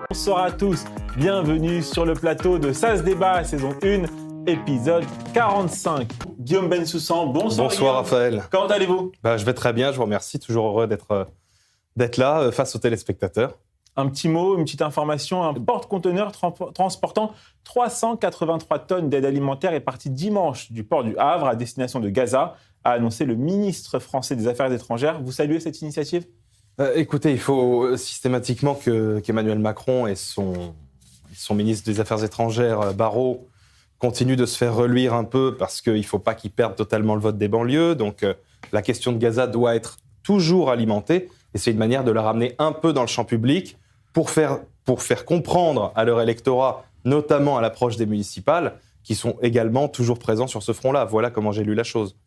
Bonsoir à tous, bienvenue sur le plateau de Ça se débat, saison 1, épisode 45. Guillaume Bensoussan, bonsoir. Bonsoir Guillaume. Raphaël. Comment allez-vous ? Je vais très bien, je vous remercie, toujours heureux d'être là face aux téléspectateurs. Un petit mot, une petite information, un porte-conteneur transportant 383 tonnes d'aide alimentaire est parti dimanche du port du Havre à destination de Gaza, a annoncé le ministre français des Affaires étrangères. Vous saluez cette initiative ? Écoutez, il faut systématiquement qu'Emmanuel Macron et son ministre des Affaires étrangères, Barrot, continuent de se faire reluire un peu parce qu'il ne faut pas qu'ils perdent totalement le vote des banlieues. Donc la question de Gaza doit être toujours alimentée et c'est une manière de la ramener un peu dans le champ public pour faire comprendre à leur électorat, notamment à l'approche des municipales, qui sont également toujours présents sur ce front-là. Voilà comment j'ai lu la chose.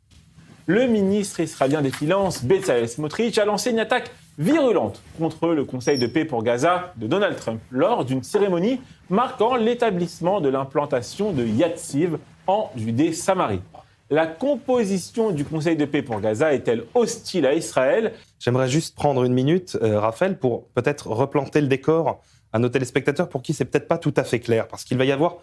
Le ministre israélien des Finances, Bezalel Smotrich, a lancé une attaque virulente contre le Conseil de paix pour Gaza de Donald Trump lors d'une cérémonie marquant l'établissement de l'implantation de Yatziv en Judée-Samarie. La composition du Conseil de paix pour Gaza est-elle hostile à Israël ? J'aimerais juste prendre une minute, Raphaël, pour peut-être replanter le décor à nos téléspectateurs pour qui c'est peut-être pas tout à fait clair, parce qu'il va y avoir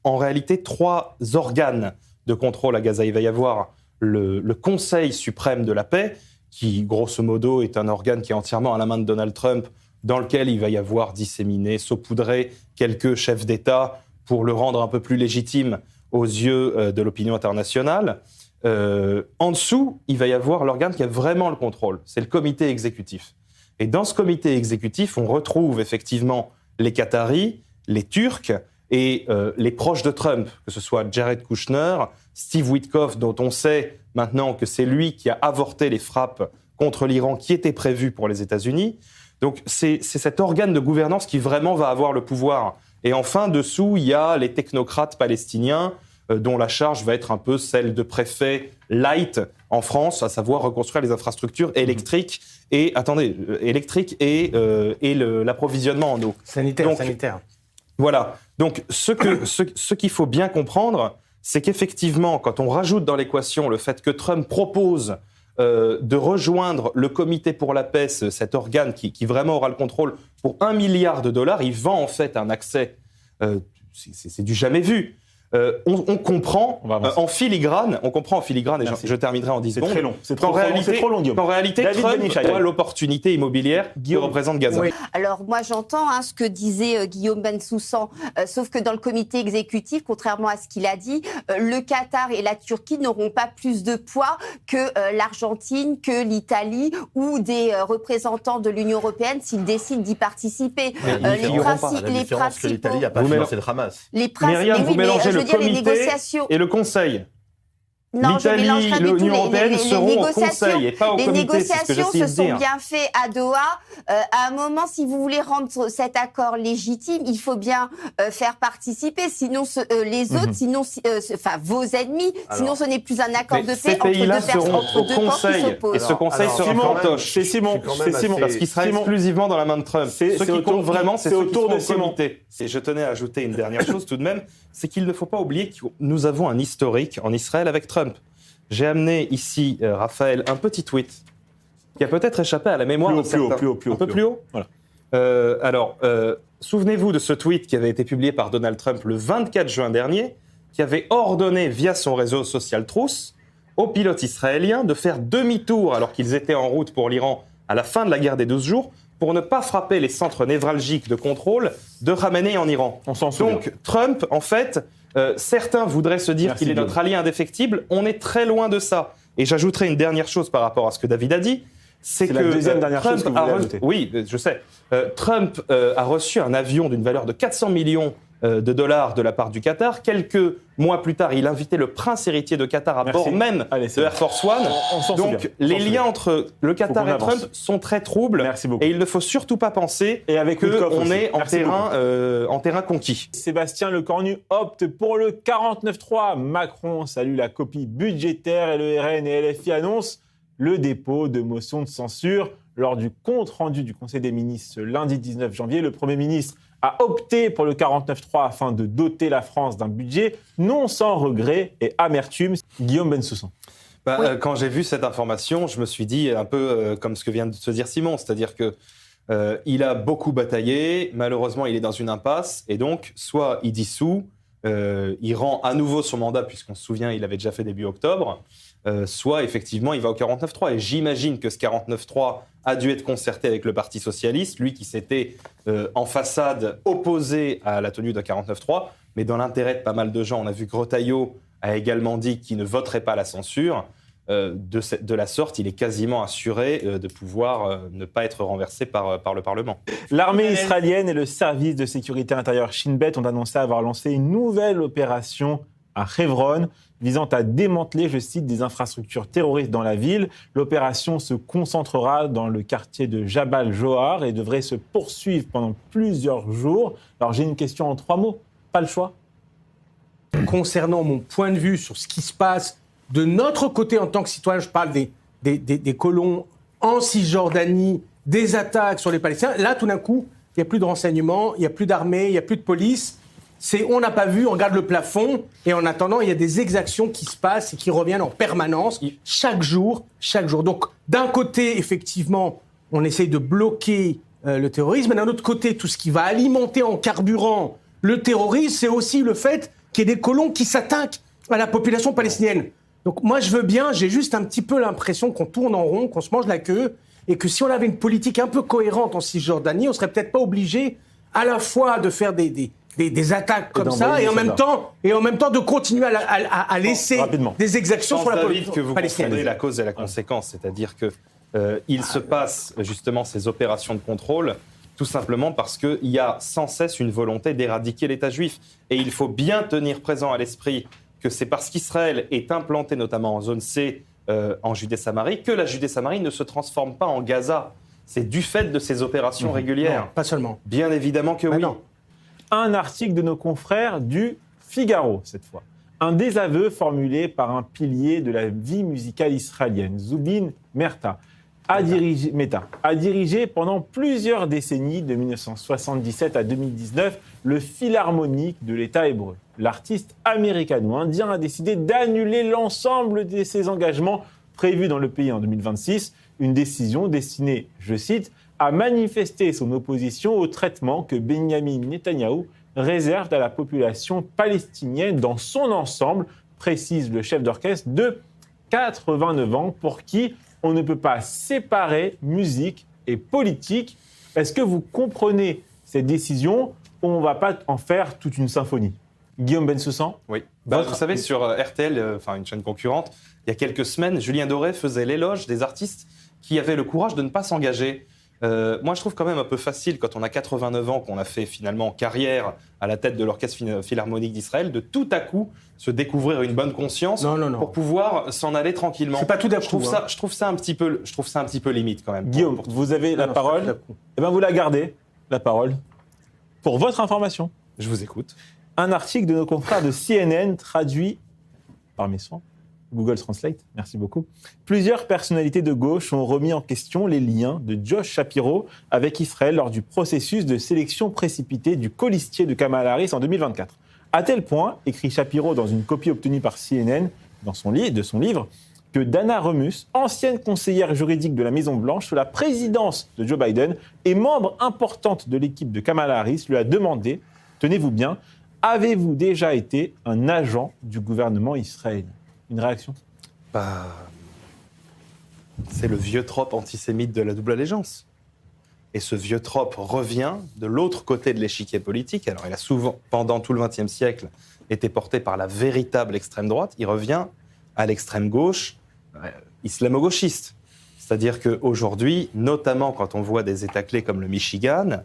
en réalité 3 organes de contrôle à Gaza. Il va y avoir le Conseil suprême de la paix, qui grosso modo est un organe qui est entièrement à la main de Donald Trump, dans lequel il va y avoir disséminé, saupoudré quelques chefs d'État pour le rendre un peu plus légitime aux yeux de l'opinion internationale. En dessous, il va y avoir l'organe qui a vraiment le contrôle, c'est le comité exécutif. Et dans ce comité exécutif, on retrouve effectivement les Qataris, les Turcs et les proches de Trump, que ce soit Jared Kushner, Steve Witkoff, dont on sait maintenant que c'est lui qui a avorté les frappes contre l'Iran qui étaient prévues pour les États-Unis. Donc c'est cet organe de gouvernance qui vraiment va avoir le pouvoir. Et enfin, dessous, il y a les technocrates palestiniens dont la charge va être un peu celle de préfet light en France, à savoir reconstruire les infrastructures électriques et l'approvisionnement en eau. Sanitaire. Voilà. Donc, ce qu'il faut bien comprendre, c'est qu'effectivement, quand on rajoute dans l'équation le fait que Trump propose de rejoindre le Comité pour la paix, cet organe qui vraiment aura le contrôle, pour $1 milliard, il vend en fait un accès, c'est du jamais vu. On comprend en filigrane, et je terminerai en 10 secondes. C'est très long, c'est trop long, Guillaume. En réalité, David Trump Benichai voit l'opportunité immobilière qui représente Gaza. Oui. Alors moi j'entends ce que disait Guillaume Bensoussan, sauf que dans le comité exécutif, contrairement à ce qu'il a dit, le Qatar et la Turquie n'auront pas plus de poids que l'Argentine, que l'Italie ou des représentants de l'Union européenne s'ils décident d'y participer. Les principaux... l'Italie n'a pas financé le Hamas. Myriam, vous mélangez le comité et le conseil. L'Italie, l'Union européenne seront au Conseil et pas au comité, c'est ce que j'essaie de dire. Les négociations se sont bien faites à Doha. À un moment, si vous voulez rendre cet accord légitime, il faut bien faire participer. Sinon, les autres, vos ennemis, sinon ce n'est plus un accord de paix entre deux personnes, entre deux camps qui s'opposent. Et ce Conseil sera fantoche. C'est Simon. Parce qu'il sera exclusivement dans la main de Trump. Ce qui compte vraiment, c'est autour de Simon. Et je tenais à ajouter une dernière chose tout de même, c'est qu'il ne faut pas oublier que nous avons un historique en Israël avec Trump. J'ai amené ici, Raphaël, un petit tweet qui a peut-être échappé à la mémoire de certains. Plus haut. Voilà. Souvenez-vous de ce tweet qui avait été publié par Donald Trump le 24 juin dernier, qui avait ordonné via son réseau social Truth aux pilotes israéliens de faire demi-tour alors qu'ils étaient en route pour l'Iran à la fin de la guerre des 12 jours pour ne pas frapper les centres névralgiques de contrôle de Khamenei en Iran. On s'en souvient. Donc Trump, en fait, certains voudraient se dire qu'il est notre allié indéfectible. On est très loin de ça. Et j'ajouterai une dernière chose par rapport à ce que David a dit. C'est que la deuxième dernière chose que vous voulez ajouter. Oui, je sais. Trump a reçu un avion d'une valeur de 400 millions de dollars de la part du Qatar. Quelques mois plus tard, il invitait le prince héritier de Qatar à bord même de Air Force One. Donc, les liens entre le Qatar et Trump sont très troubles. Merci beaucoup. Et il ne faut surtout pas penser qu'on est en terrain conquis. Sébastien Lecornu opte pour le 49.3. Macron salue la copie budgétaire et le RN et LFI annoncent le dépôt de motions de censure. Lors du compte-rendu du Conseil des ministres ce lundi 19 janvier, le Premier ministre a opté pour le 49.3 afin de doter la France d'un budget non sans regret et amertume. Guillaume Bensoussan. Quand j'ai vu cette information, je me suis dit un peu comme ce que vient de se dire Simon, c'est-à-dire que Il a beaucoup bataillé, malheureusement il est dans une impasse, et donc soit il dissout, il rend à nouveau son mandat, puisqu'on se souvient, il avait déjà fait début octobre, soit effectivement il va au 49.3. Et j'imagine que ce 49.3 a dû être concerté avec le Parti Socialiste, lui qui s'était en façade opposé à la tenue d'un 49.3, mais dans l'intérêt de pas mal de gens. On a vu que Retailleau a également dit qu'il ne voterait pas la censure. De la sorte, il est quasiment assuré de pouvoir ne pas être renversé par le Parlement. L'armée israélienne et le service de sécurité intérieure Shin Bet ont annoncé avoir lancé une nouvelle opération à Hebron, visant à démanteler, je cite, des infrastructures terroristes dans la ville. L'opération se concentrera dans le quartier de Jabal Johar et devrait se poursuivre pendant plusieurs jours. Alors j'ai une question en 3 mots, pas le choix. Concernant mon point de vue sur ce qui se passe de notre côté en tant que citoyen, je parle des colons en Cisjordanie, des attaques sur les Palestiniens. Là, tout d'un coup, il n'y a plus de renseignements, il n'y a plus d'armée, il n'y a plus de police. On n'a pas vu, on regarde le plafond, et en attendant, il y a des exactions qui se passent et qui reviennent en permanence, chaque jour. Donc, d'un côté, effectivement, on essaye de bloquer le terrorisme, et d'un autre côté, tout ce qui va alimenter en carburant le terrorisme, c'est aussi le fait qu'il y ait des colons qui s'attaquent à la population palestinienne. Donc moi, je veux bien, j'ai juste un petit peu l'impression qu'on tourne en rond, qu'on se mange la queue, et que si on avait une politique un peu cohérente en Cisjordanie, on serait peut-être pas obligé à la fois de faire des attaques comme ça, et en même temps de continuer à laisser des exactions sur la population que vous palestinienne. confondez la cause et la conséquence, c'est-à-dire que il se passe justement ces opérations de contrôle tout simplement parce qu'il y a sans cesse une volonté d'éradiquer l'État juif. Et il faut bien tenir présent à l'esprit que c'est parce qu'Israël est implanté notamment en zone C, en Judée-Samarie, que la Judée-Samarie ne se transforme pas en Gaza. C'est du fait de ces opérations régulières. Non, pas seulement. Bien évidemment que oui. Non. Un article de nos confrères du Figaro, cette fois. Un désaveu formulé par un pilier de la vie musicale israélienne, Zubin Mehta, a dirigé pendant plusieurs décennies, de 1977 à 2019, le Philharmonique de l'État hébreu. L'artiste américano-indien a décidé d'annuler l'ensemble de ses engagements prévus dans le pays en 2026, une décision destinée, je cite, à manifester son opposition au traitement que Benyamin Netanyahou réserve à la population palestinienne dans son ensemble, précise le chef d'orchestre de 89 ans, pour qui on ne peut pas séparer musique et politique. Est-ce que vous comprenez cette décision ou on ne va pas en faire toute une symphonie ? Guillaume Bensoussan ? Oui. Vous savez, sur RTL, une chaîne concurrente, il y a quelques semaines, Julien Doré faisait l'éloge des artistes qui avaient le courage de ne pas s'engager. Moi, je trouve quand même un peu facile, quand on a 89 ans, qu'on a fait finalement carrière à la tête de l'Orchestre Philharmonique d'Israël, de tout à coup se découvrir une bonne conscience pour pouvoir s'en aller tranquillement. C'est pas tout d'un coup. Je trouve ça un petit peu limite quand même. Guillaume, vous avez la parole. Eh bien, vous la gardez, la parole, pour votre information. Je vous écoute. Un article de nos confrères de CNN traduit par mes soins. Google Translate, merci beaucoup. Plusieurs personnalités de gauche ont remis en question les liens de Josh Shapiro avec Israël lors du processus de sélection précipitée du colistier de Kamala Harris en 2024. À tel point, écrit Shapiro dans une copie obtenue par CNN de son livre, que Dana Remus, ancienne conseillère juridique de la Maison-Blanche sous la présidence de Joe Biden et membre importante de l'équipe de Kamala Harris, lui a demandé, tenez-vous bien, avez-vous déjà été un agent du gouvernement israélien ? Une réaction ? C'est le vieux trope antisémite de la double allégeance. Et ce vieux trope revient de l'autre côté de l'échiquier politique. Alors, il a souvent, pendant tout le XXe siècle, été porté par la véritable extrême droite. Il revient à l'extrême gauche, islamo-gauchiste. C'est-à-dire qu'aujourd'hui, notamment quand on voit des États clés comme le Michigan,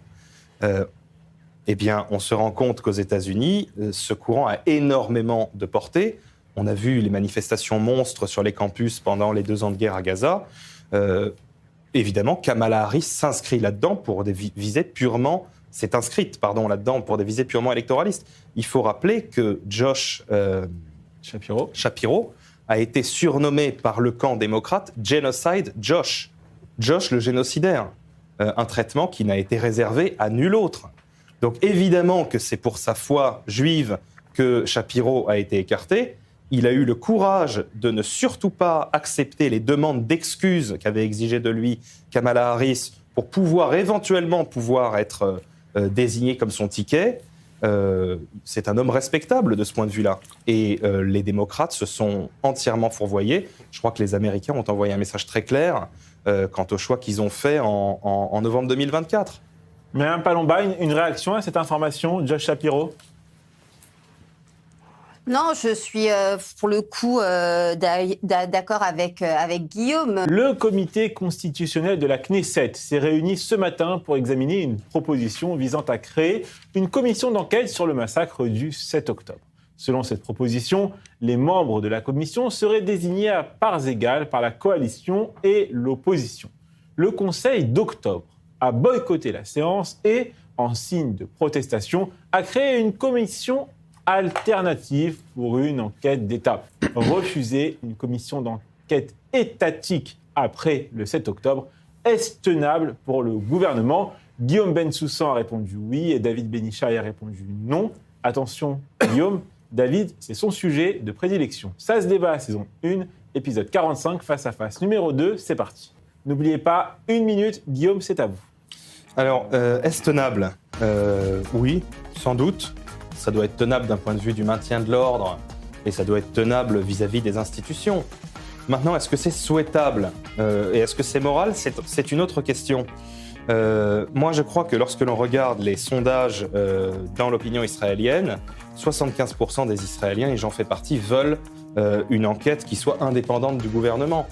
on se rend compte qu'aux États-Unis, ce courant a énormément de portée. On a vu les manifestations monstres sur les campus pendant les 2 ans de guerre à Gaza. Évidemment, Kamala Harris s'inscrit là-dedans pour des visées purement... s'est inscrite, là-dedans pour des visées purement électoralistes. Il faut rappeler que Josh Shapiro a été surnommé par le camp démocrate « Genocide Josh ». Josh le génocidaire. Un traitement qui n'a été réservé à nul autre. Donc évidemment que c'est pour sa foi juive que Shapiro a été écarté. Il a eu le courage de ne surtout pas accepter les demandes d'excuses qu'avait exigé de lui Kamala Harris pour pouvoir éventuellement être désigné comme son ticket, c'est un homme respectable de ce point de vue-là. Et les démocrates se sont entièrement fourvoyés. Je crois que les Américains ont envoyé un message très clair quant au choix qu'ils ont fait en novembre 2024. Myriam Palomba, une réaction à cette information, Josh Shapiro? Non, je suis pour le coup d'accord avec Guillaume. Le comité constitutionnel de la Knesset s'est réuni ce matin pour examiner une proposition visant à créer une commission d'enquête sur le massacre du 7 octobre. Selon cette proposition, les membres de la commission seraient désignés à parts égales par la coalition et l'opposition. Le Conseil d'octobre a boycotté la séance et, en signe de protestation, a créé une commission alternative pour une enquête d'État. Refuser une commission d'enquête étatique après le 7 octobre, est-ce tenable pour le gouvernement? Guillaume Bensoussan a répondu oui et David Benichai a répondu non. Attention, Guillaume, David, c'est son sujet de prédilection. Ça se débat, saison 1, épisode 45, face à face numéro 2, c'est parti. N'oubliez pas, 1 minute, Guillaume, c'est à vous. Alors, est-ce tenable? Oui, sans doute. Ça doit être tenable d'un point de vue du maintien de l'ordre et ça doit être tenable vis-à-vis des institutions. Maintenant, est-ce que c'est souhaitable et est-ce que c'est moral? C'est une autre question. Moi, je crois que lorsque l'on regarde les sondages dans l'opinion israélienne, 75% des Israéliens, et j'en fais partie, veulent une enquête qui soit indépendante du gouvernement.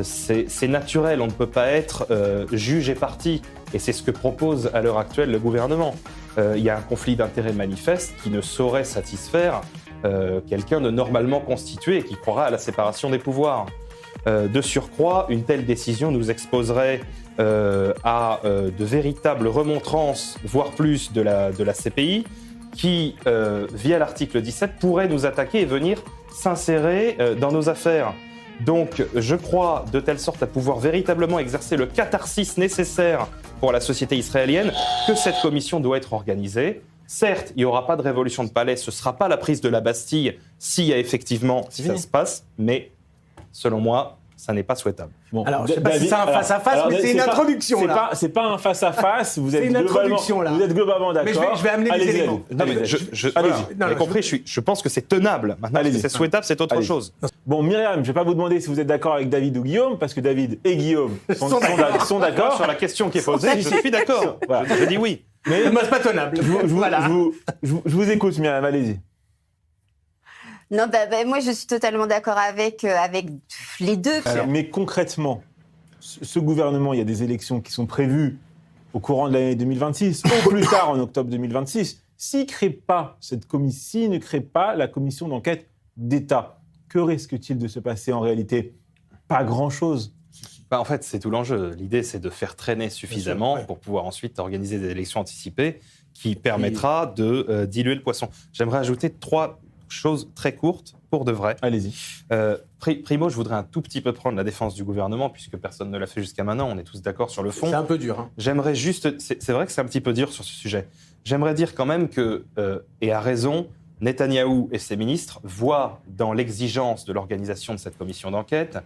C'est naturel, on ne peut pas être juge et parti, et c'est ce que propose à l'heure actuelle le gouvernement. Il y a un conflit d'intérêts manifeste qui ne saurait satisfaire quelqu'un de normalement constitué et qui croira à la séparation des pouvoirs. De surcroît, une telle décision nous exposerait à de véritables remontrances, voire plus, de la CPI, qui, via l'article 17, pourrait nous attaquer et venir s'insérer dans nos affaires. Donc, je crois de telle sorte à pouvoir véritablement exercer le catharsis nécessaire pour la société israélienne que cette commission doit être organisée. Certes, il n'y aura pas de révolution de palais, ce ne sera pas la prise de la Bastille s'il y a effectivement ça se passe, mais selon moi, ça n'est pas souhaitable. Bon, alors, je ne sais pas si c'est un face-à-face, mais c'est une introduction, là. C'est pas un face-à-face, vous êtes globalement d'accord. Mais je vais amener les éléments. Vous avez compris, je pense que c'est tenable. Maintenant, si c'est souhaitable, c'est autre chose. Bon, Myriam, je ne vais pas vous demander si vous êtes d'accord avec David ou Guillaume, parce que David et Guillaume sont d'accord. Sur la question qui est posée, je suis d'accord. Voilà. Je dis oui. Mais moi, c'est pas tenable. Je vous écoute, Myriam, allez-y. Non, moi, je suis totalement d'accord avec les deux. Alors, mais concrètement, ce gouvernement, il y a des élections qui sont prévues au courant de l'année 2026, ou plus tard en octobre 2026. S'il ne crée pas la commission d'enquête d'État, que risque-t-il de se passer en réalité? Pas grand-chose. En fait, c'est tout l'enjeu. L'idée, c'est de faire traîner suffisamment pour pouvoir ensuite organiser des élections anticipées qui permettra de diluer le poisson. J'aimerais ajouter 3 choses très courtes, pour de vrai. Allez-y. Primo, je voudrais un tout petit peu prendre la défense du gouvernement, puisque personne ne l'a fait jusqu'à maintenant, on est tous d'accord sur le fond. C'est un peu dur. J'aimerais juste... C'est vrai que c'est un petit peu dur sur ce sujet. J'aimerais dire quand même que, et à raison, Netanyahou et ses ministres voient dans l'exigence de l'organisation de cette commission d'enquête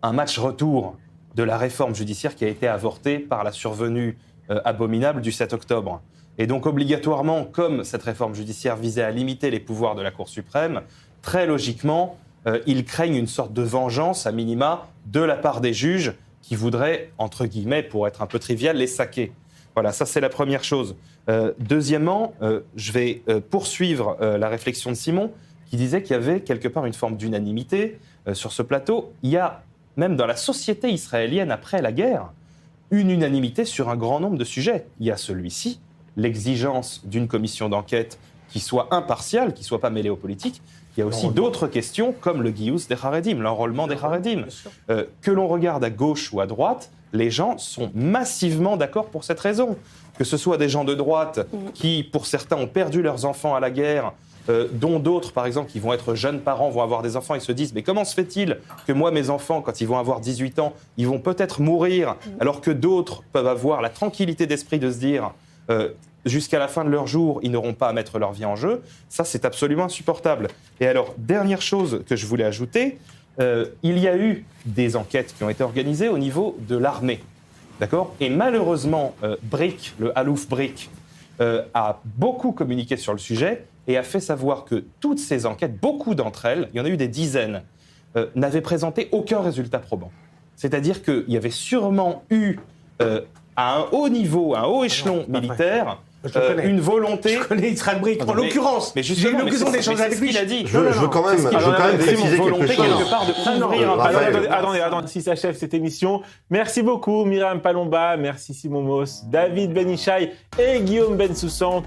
un match retour de la réforme judiciaire qui a été avortée par la survenue abominable du 7 octobre. Et donc, obligatoirement, comme cette réforme judiciaire visait à limiter les pouvoirs de la Cour suprême, très logiquement, ils craignent une sorte de vengeance, à minima, de la part des juges qui voudraient, entre guillemets, pour être un peu trivial, les saquer. Voilà, ça c'est la première chose. Deuxièmement, je vais poursuivre la réflexion de Simon, qui disait qu'il y avait quelque part une forme d'unanimité sur ce plateau. Il y a, même dans la société israélienne après la guerre, une unanimité sur un grand nombre de sujets. Il y a celui-ci, l'exigence d'une commission d'enquête qui soit impartiale, qui ne soit pas mêlée aux politiques. Il y a aussi d'autres questions, comme le Gius des Haredim, l'enrôlement des Haredim. Que l'on regarde à gauche ou à droite, les gens sont massivement d'accord pour cette raison. Que ce soit des gens de droite qui, pour certains, ont perdu leurs enfants à la guerre, dont d'autres, par exemple, qui vont être jeunes parents, vont avoir des enfants et se disent « Mais comment se fait-il que moi, mes enfants, quand ils vont avoir 18 ans, ils vont peut-être mourir, alors que d'autres peuvent avoir la tranquillité d'esprit de se dire jusqu'à la fin de leur jour, ils n'auront pas à mettre leur vie en jeu », ça, c'est absolument insupportable. Et alors, dernière chose que je voulais ajouter, il y a eu des enquêtes qui ont été organisées au niveau de l'armée. D'accord ? Et malheureusement, Brick, le Alouf Brick, a beaucoup communiqué sur le sujet et a fait savoir que toutes ces enquêtes, beaucoup d'entre elles, il y en a eu des dizaines, n'avaient présenté aucun résultat probant. C'est-à-dire qu'il y avait sûrement eu, à un haut niveau, à un haut échelon militaire, une volonté. Je connais Israël Brick, en l'occurrence. Mais j'ai eu l'occasion d'échanger avec lui. Il a dit. Je veux quand même préciser quelque chose. Attendez, si s'achève cette émission. Merci beaucoup, Myriam Palomba. Merci Simon Mauss, David Benichai et Guillaume Bensoussan.